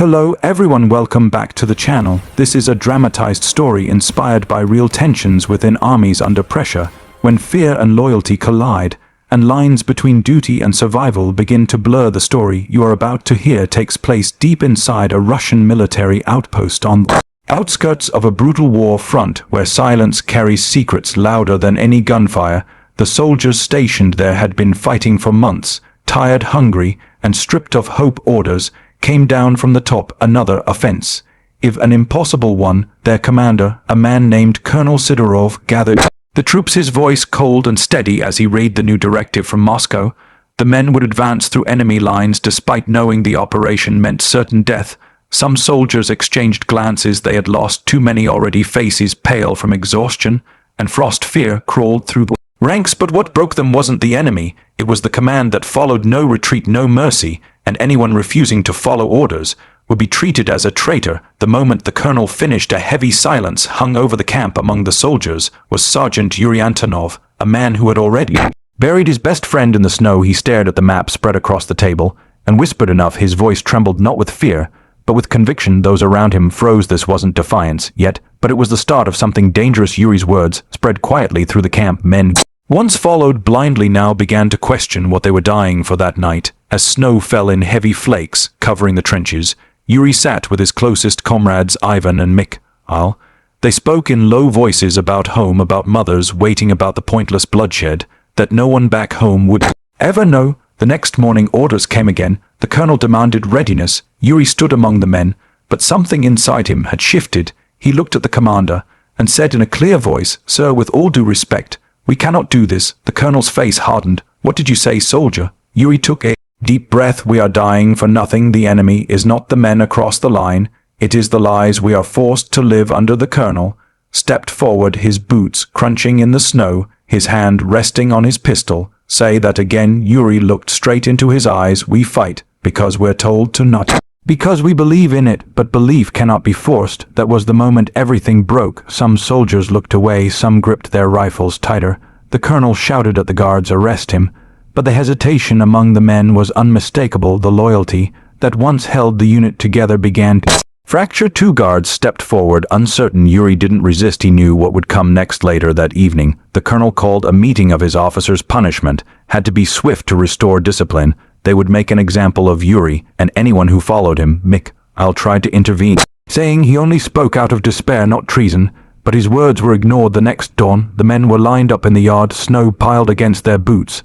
Hello everyone, welcome back to the channel. This is a dramatized story inspired by real tensions within armies under pressure, when fear and loyalty collide, and lines between duty and survival begin to blur. The story you are about to hear takes place deep inside a Russian military outpost on the outskirts of a brutal war front where silence carries secrets louder than any gunfire. The soldiers stationed there had been fighting for months, tired, hungry, and stripped of hope. Orders came down from the top: another offense, if an impossible one. Their commander, a man named Colonel Sidorov, gathered the troops, his voice cold and steady as he read the new directive from Moscow. The men would advance through enemy lines despite knowing the operation meant certain death. Some soldiers exchanged glances. They had lost too many already, faces pale from exhaustion and frost. Fear crawled through the ranks, but what broke them wasn't the enemy, it was the command that followed: no retreat, no mercy, and anyone refusing to follow orders would be treated as a traitor. The moment the colonel finished, a heavy silence hung over the camp. Among the soldiers was Sergeant Yuri Antonov, a man who had already buried his best friend in the snow. He stared at the map spread across the table and whispered enough his voice trembled, not with fear, but with conviction. Those around him froze. This wasn't defiance yet, but it was the start of something dangerous. Yuri's words spread quietly through the camp. Men once followed blindly now began to question what they were dying for that night. As snow fell in heavy flakes, covering the trenches, Yuri sat with his closest comrades, Ivan and Mikhail. They spoke in low voices about home, about mothers waiting, about the pointless bloodshed that no one back home would ever know. The next morning orders came again. The colonel demanded readiness. Yuri stood among the men, but something inside him had shifted. He looked at the commander and said in a clear voice, "Sir, with all due respect, we cannot do this." The colonel's face hardened. "What did you say, soldier?" Yuri took a deep breath. "We are dying for nothing. The enemy is not the men across the line. It is the lies we are forced to live under." The colonel stepped forward, his boots crunching in the snow, his hand resting on his pistol. "Say that again." Yuri looked straight into his eyes. "We fight because we're told to, not because we believe in it, but belief cannot be forced." That was the moment everything broke. Some soldiers looked away, some gripped their rifles tighter. The colonel shouted at the guards, "Arrest him." But the hesitation among the men was unmistakable. The loyalty that once held the unit together began to fracture. Two guards stepped forward, uncertain. Yuri didn't resist. He knew what would come next. Later that evening, the colonel called a meeting of his officers. Punishment had to be swift to restore discipline. They would make an example of Yuri and anyone who followed him. Mikhail tried to intervene, saying he only spoke out of despair, not treason, but his words were ignored. The next dawn, the men were lined up in the yard, snow piled against their boots.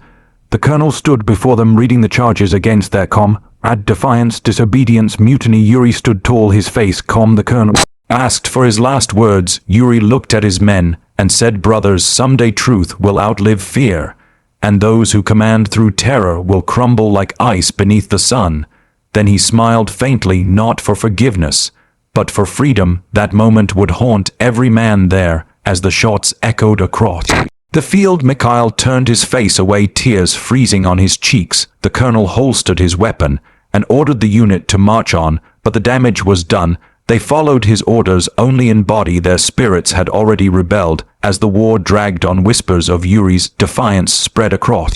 The colonel stood before them, reading the charges against their comrade: defiance, disobedience, mutiny. Yuri stood tall, his face calm. The colonel asked for his last words. Yuri looked at his men and said, "Brothers, someday truth will outlive fear, and those who command through terror will crumble like ice beneath the sun." Then he smiled faintly, not for forgiveness, but for freedom. That moment would haunt every man there as the shots echoed across the field. Mikhail turned his face away, tears freezing on his cheeks. The colonel holstered his weapon and ordered the unit to march on, but the damage was done. They followed his orders only in body. Their spirits had already rebelled. As the war dragged on, whispers of Yuri's defiance spread across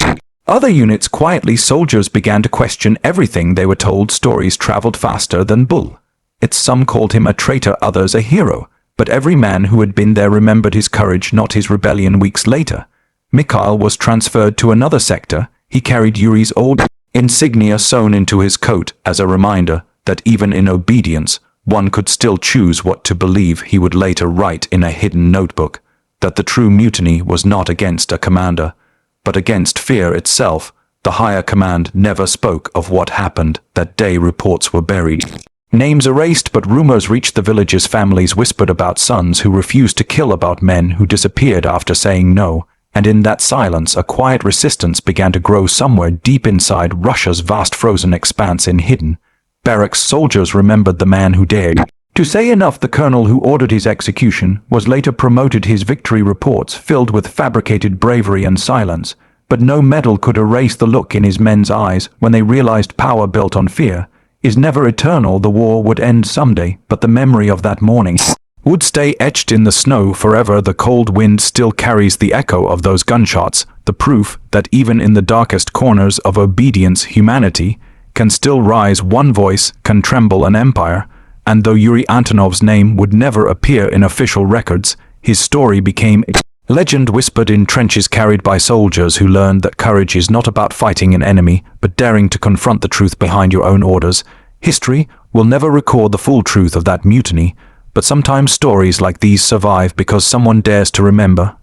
other units. Quietly, soldiers began to question everything they were told. Stories traveled faster than bullets. Some called him a traitor, others a hero. But every man who had been there remembered his courage, not his rebellion. Weeks later, Mikhail was transferred to another sector. He carried Yuri's old insignia sewn into his coat as a reminder that even in obedience, one could still choose what to believe. He would later write in a hidden notebook that the true mutiny was not against a commander, but against fear itself. The higher command never spoke of what happened that day. Reports were buried, names erased, but rumors reached the villages. Families whispered about sons who refused to kill, about men who disappeared after saying no. And in that silence, a quiet resistance began to grow somewhere deep inside Russia's vast frozen expanse. In hidden barracks, soldiers remembered the man who dared to say enough. The colonel who ordered his execution was later promoted. His victory reports filled with fabricated bravery and silence, but no medal could erase the look in his men's eyes when they realized power built on fear is never eternal. The war would end someday, but the memory of that morning would stay etched in the snow forever. The cold wind still carries the echo of those gunshots, the proof that even in the darkest corners of obedience, humanity can still rise one voice, can tremble an empire, and though Yuri Antonov's name would never appear in official records, his story became a legend whispered in trenches carried by soldiers who learned that courage is not about fighting an enemy, but daring to confront the truth behind your own orders. History will never record the full truth of that mutiny, but sometimes stories like these survive because someone dares to remember.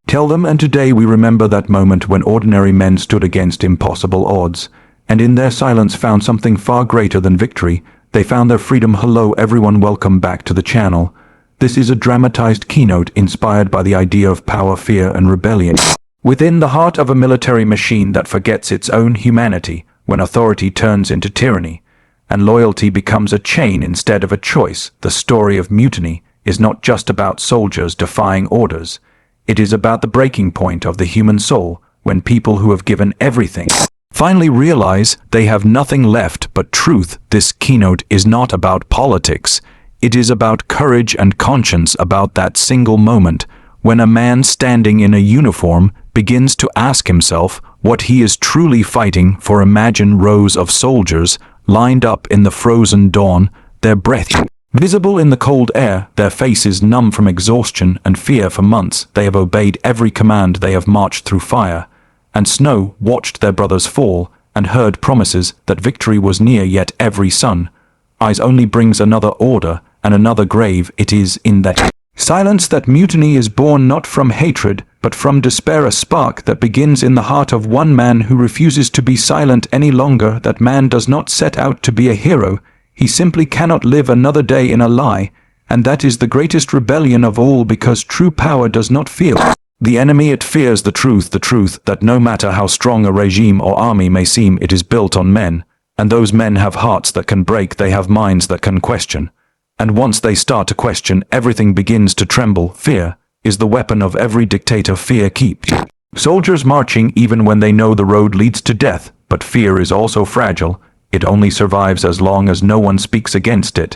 Tell them, and today we remember that moment when ordinary men stood against impossible odds, and in their silence found something far greater than victory. They found their freedom. Hello everyone, welcome back to the channel. This is a dramatized keynote inspired by the idea of power, fear, and rebellion. Within the heart of a military machine that forgets its own humanity, when authority turns into tyranny, and loyalty becomes a chain instead of a choice, the story of Mutiny is not just about soldiers defying orders. It is about the breaking point of the human soul, when people who have given everything finally realize they have nothing left but truth. This keynote is not about politics. It is about courage and conscience, about that single moment when a man standing in a uniform begins to ask himself what he is truly fighting for. Imagine rows of soldiers lined up in the frozen dawn, their breath visible in the cold air, their faces numb from exhaustion and fear. For months they have obeyed every command, they have marched through fire and snow, watched their brothers fall, and heard promises that victory was near, yet every son eyes only brings another order and another grave. It is in that silence that mutiny is born, not from hatred, but from despair, a spark that begins in the heart of one man who refuses to be silent any longer. That man does not set out to be a hero, he simply cannot live another day in a lie, and that is the greatest rebellion of all, because true power does not fear the enemy, it fears the truth that no matter how strong a regime or army may seem, it is built on men, and those men have hearts that can break, they have minds that can question. And once they start to question, everything begins to tremble. Fear is the weapon of every dictator. Fear keeps soldiers marching even when they know the road leads to death. But fear is also fragile. It only survives as long as no one speaks against it.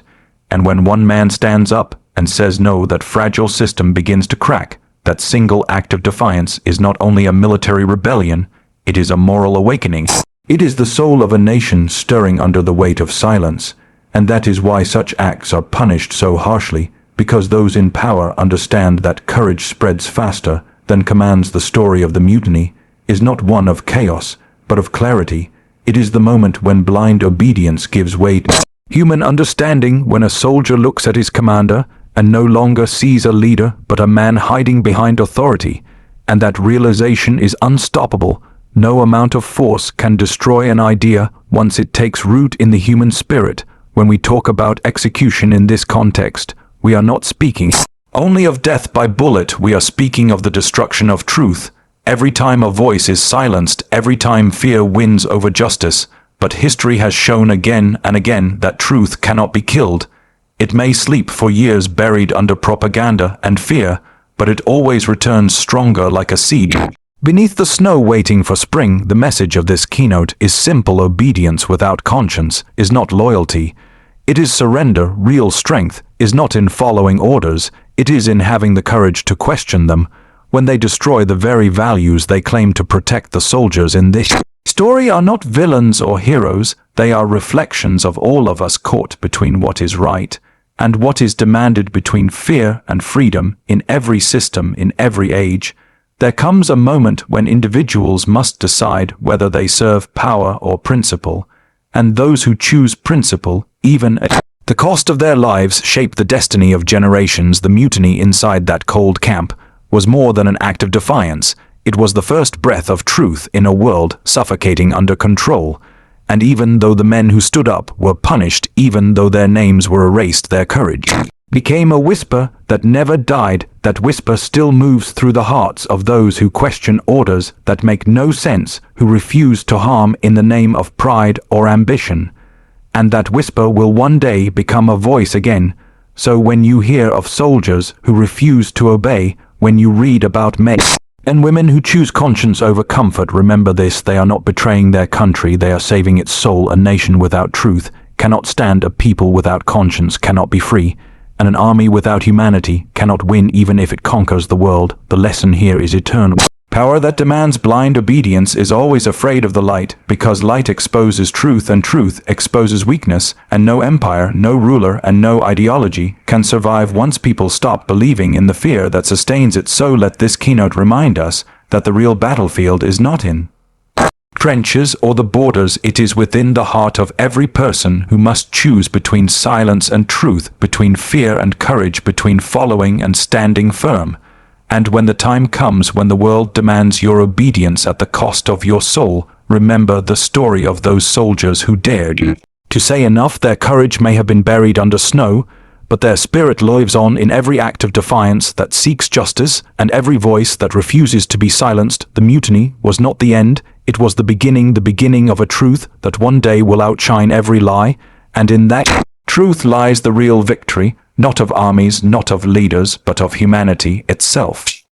And when one man stands up and says no, that fragile system begins to crack. That single act of defiance is not only a military rebellion, it is a moral awakening. It is the soul of a nation stirring under the weight of silence. And that is why such acts are punished so harshly, because those in power understand that courage spreads faster than commands. The story of the mutiny is not one of chaos, but of clarity. It is the moment when blind obedience gives way to human understanding, when a soldier looks at his commander and no longer sees a leader, but a man hiding behind authority, and that realization is unstoppable. No amount of force can destroy an idea once it takes root in the human spirit. When we talk about execution in this context, we are not speaking only of death by bullet, we are speaking of the destruction of truth. Every time a voice is silenced, every time fear wins over justice. But history has shown again and again that truth cannot be killed. It may sleep for years buried under propaganda and fear, but it always returns stronger like a seed beneath the snow waiting for spring. The message of this keynote is simple. Obedience without conscience is not loyalty. It is surrender. Real strength is not in following orders, it is in having the courage to question them when they destroy the very values they claim to protect. The soldiers in this story are not villains or heroes, they are reflections of all of us caught between what is right and what is demanded, between fear and freedom. In every system, in every age, there comes a moment when individuals must decide whether they serve power or principle, and those who choose principle, even at the cost of their lives, shape the destiny of generations. The mutiny inside that cold camp was more than an act of defiance. It was the first breath of truth in a world suffocating under control. And even though the men who stood up were punished, even though their names were erased, their courage became a whisper that never died. That whisper still moves through the hearts of those who question orders that make no sense, who refuse to harm in the name of pride or ambition. And that whisper will one day become a voice again. So when you hear of soldiers who refuse to obey, when you read about men and women who choose conscience over comfort, remember this: they are not betraying their country, they are saving its soul. A nation without truth cannot stand, a people without conscience cannot be free, and an army without humanity cannot win even if it conquers the world. The lesson here is eternal. Power that demands blind obedience is always afraid of the light, because light exposes truth and truth exposes weakness, and no empire, no ruler, and no ideology can survive once people stop believing in the fear that sustains it. So let this keynote remind us that the real battlefield is not in trenches or the borders, it is within the heart of every person who must choose between silence and truth, between fear and courage, between following and standing firm. And when the time comes when the world demands your obedience at the cost of your soul, remember the story of those soldiers who dared to say enough. Their courage may have been buried under snow, but their spirit lives on in every act of defiance that seeks justice and every voice that refuses to be silenced. The mutiny was not the end, it was the beginning of a truth that one day will outshine every lie, and in that truth lies the real victory, not of armies, not of leaders, but of humanity itself.